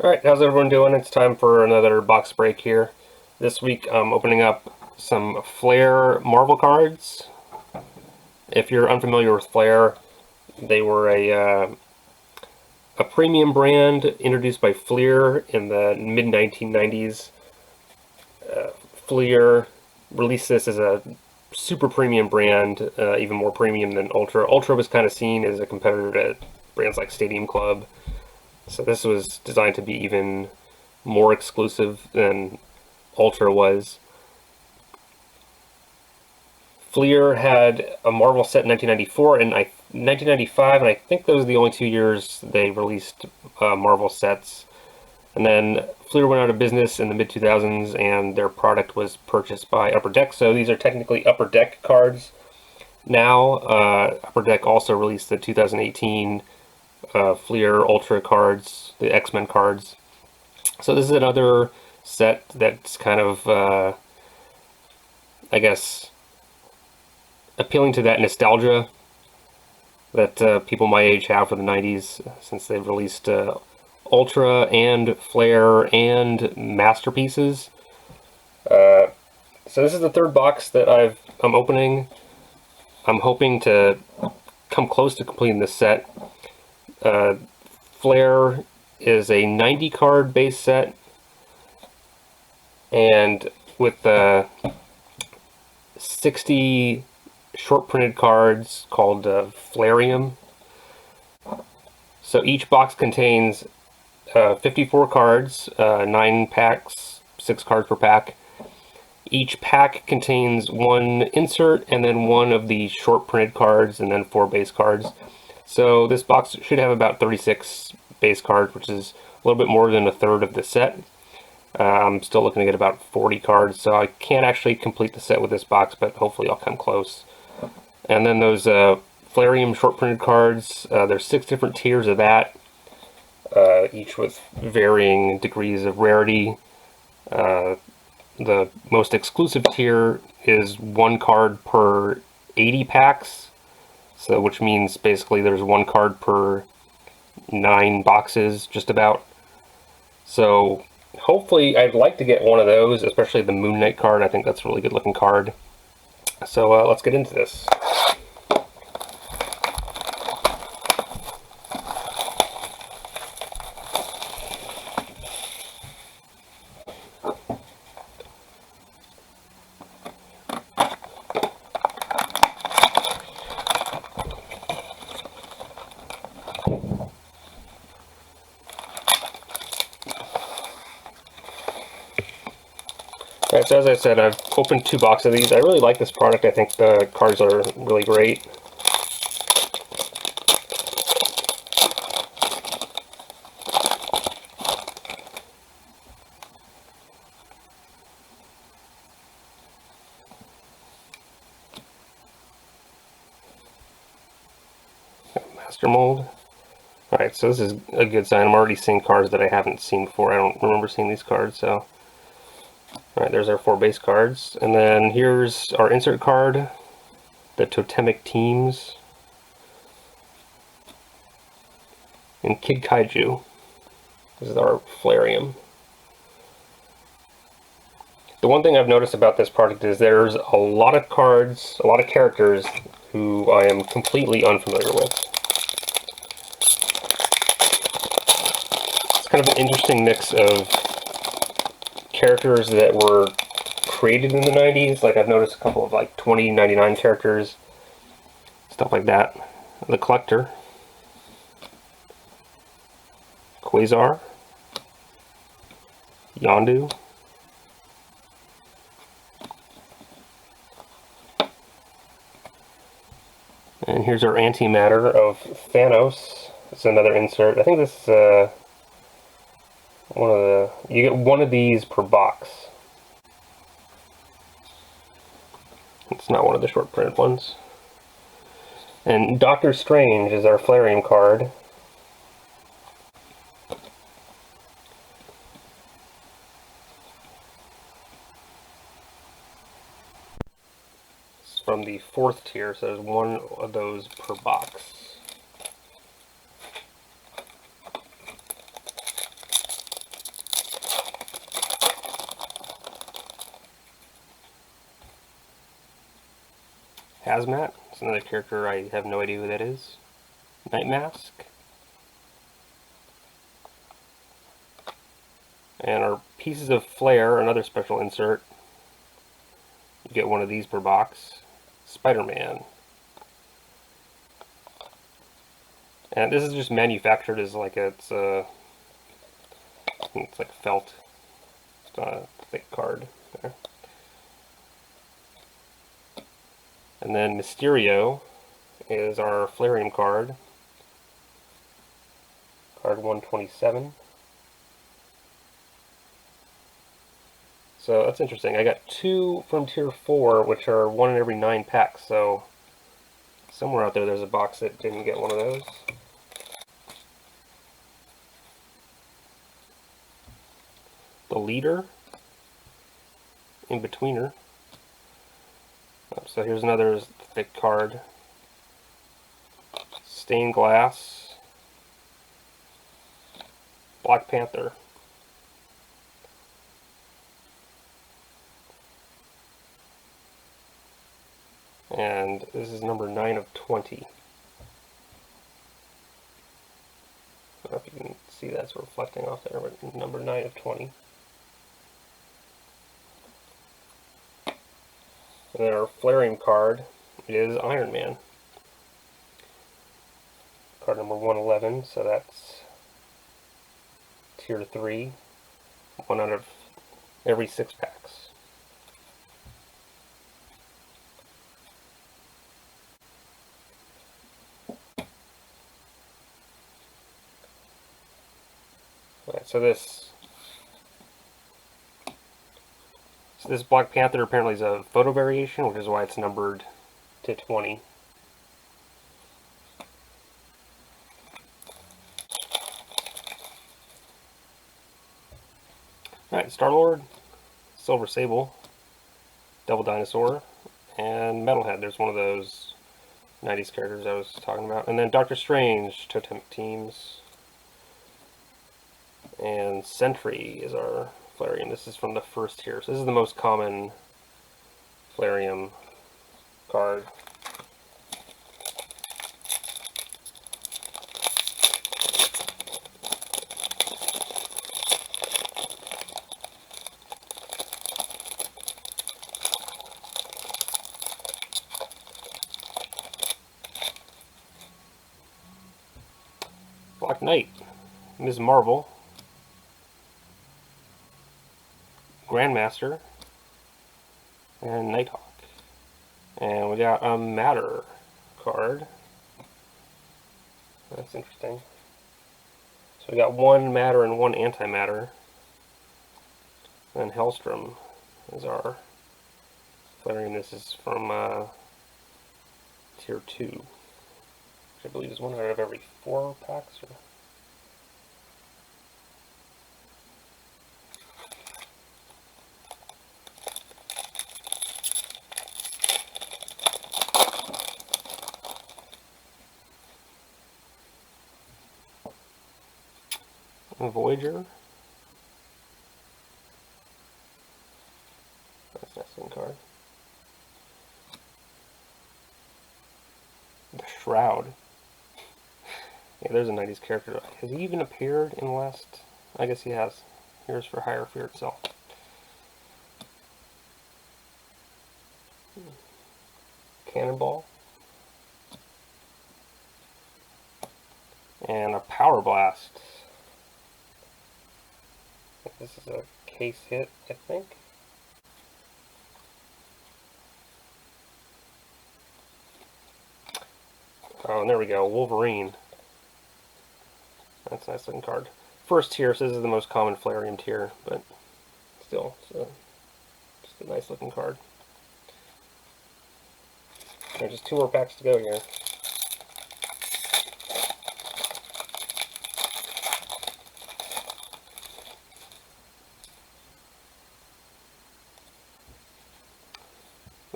Alright, how's everyone doing? It's time for another box break here. This week I'm opening up some Flair Marvel cards. If you're unfamiliar with Flair, they were a premium brand introduced by Flair in the mid-1990s. Flair released this as a super premium brand, even more premium than Ultra. Ultra was kind of seen as a competitor to brands like Stadium Club. So this was designed to be even more exclusive than Ultra was. Flair had a Marvel set in 1994 and 1995, and I think those are the only 2 years they released Marvel sets. And then Flair went out of business in the mid-2000s, and their product was purchased by Upper Deck. So these are technically Upper Deck cards. Now, Upper Deck also released the 2018 Flair Ultra cards, the X-Men cards. So this is another set that's kind of, I guess, appealing to that nostalgia that people my age have for the 90s, since they've released Ultra and Flair and Masterpieces. So this is the third box that I'm opening. I'm hoping to come close to completing this set. Flair is a 90 card base set, and with 60 short printed cards called Flairium. So each box contains 54 cards, 9 packs, 6 cards per pack. Each pack contains one insert and then one of the short printed cards and then 4 base cards. So this box should have about 36 base cards, which is a little bit more than a third of the set. I'm still looking to get about 40 cards, so I can't actually complete the set with this box, but hopefully I'll come close. And then those Flairium short printed cards, there's 6 different tiers of that, each with varying degrees of rarity. The most exclusive tier is 1 card per 80 packs, so which means basically there's 1 card per 9 boxes, just about. So hopefully I'd like to get one of those, especially the Moon Knight card. I think that's a really good looking card. So let's get into this. Alright, so as I said, I've opened 2 boxes of these. I really like this product. I think the cards are really great. Master mold. Alright, so this is a good sign. I'm already seeing cards that I haven't seen before. I don't remember seeing these cards, so... Alright, there's our 4 base cards. And then here's our insert card, the Totemic Teams, and Kid Kaiju. This is our Flairium. The one thing I've noticed about this product is there's a lot of cards, a lot of characters who I am completely unfamiliar with. It's kind of an interesting mix of characters that were created in the 90s. Like I've noticed a couple of like 2099 characters, stuff like that. The Collector, Quasar, Yondu, and here's our antimatter of Thanos. It's another insert. I think this is one of the... You get one of these per box. It's not one of the short printed ones. And Doctor Strange is our Flairium card. It's from the 4th tier, so there's one of those per box. Hazmat. It's another character I have no idea who that is. Night Mask. And our Pieces of Flair, another special insert. You get one of these per box. Spider-Man. And this is just manufactured as like it's like felt. It's not a thick card there. And then Mysterio is our Flairium card. Card 127. So that's interesting. I got 2 from Tier 4, which are 1 in every 9 packs, so somewhere out there's a box that didn't get one of those. The Leader. In-Betweener. So here's another thick card. Stained Glass. Black Panther. And this is number 9 of 20. I don't know if you can see that's reflecting off there, but number 9 of 20. And then our Flairium card is Iron Man. Card number 111, so that's Tier 3. 1 out of every 6 packs. Alright, so this Black Panther apparently is a photo variation, which is why it's numbered to 20. Alright, Star-Lord, Silver Sable, Devil Dinosaur, and Metalhead. There's one of those 90s characters I was talking about. And then Doctor Strange, Totemic Teams, and Sentry is our Flairium. This is from the first tier. So this is the most common Flairium card. Black Knight, Ms. Marvel, Grandmaster, and Nighthawk. And we got a Matter card. That's interesting. So we got 1 Matter and 1 Antimatter. And Hellstrom is our Flairium. This is from Tier 2. Which I believe is 1 out of every 4 packs. Voyager. That's an excellent card. The Shroud. Yeah, there's a 90s character. Has he even appeared in the last? I guess he has. Here's for Higher Fear itself. Cannonball. And a Power Blast. This is a case hit, I think. Oh, and there we go, Wolverine. That's a nice looking card. First tier, so this is the most common Flairium tier, but still, so just a nice looking card. There's just 2 more packs to go here.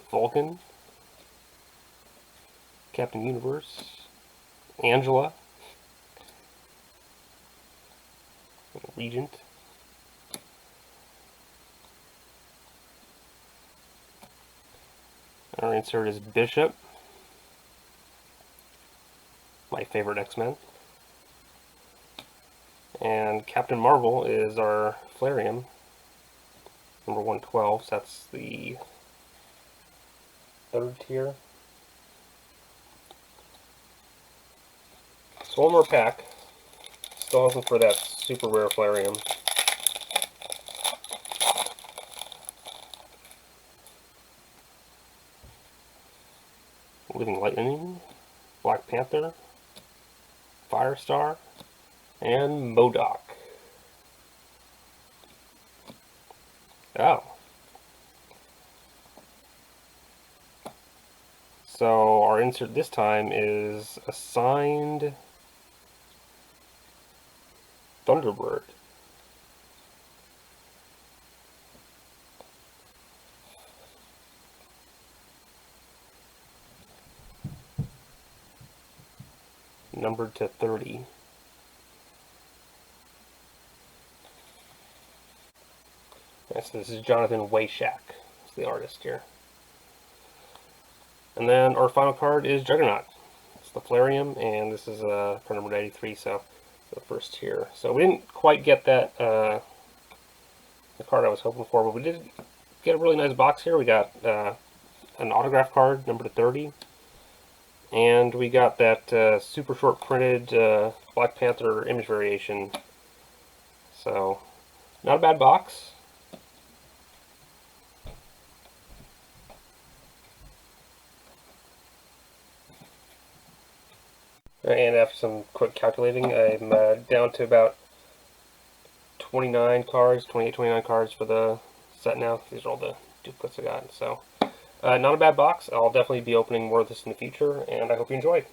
Vulcan, Captain Universe, Angela, Regent, our insert is Bishop, my favorite X-Men. And Captain Marvel is our Flairium, number 112, so that's the third tier. So one more pack. Still looking for that super rare Flairium. Living Lightning, Black Panther, Firestar, and MODOK. Oh. So our insert this time is a signed Thunderbird. Numbered to 30. Yes, this is Jonathan Wayshak. It's the artist here. And then our final card is Juggernaut. It's the Flairium, and this is card number 93, so the first tier. So we didn't quite get that the card I was hoping for, but we did get a really nice box here. We got an autograph card, number 30, and we got that super short printed Black Panther image variation. So, not a bad box. And after some quick calculating, I'm down to about 29 cards, 28, 29 cards for the set now. These are all the duplicates I got. So, not a bad box. I'll definitely be opening more of this in the future, and I hope you enjoyed.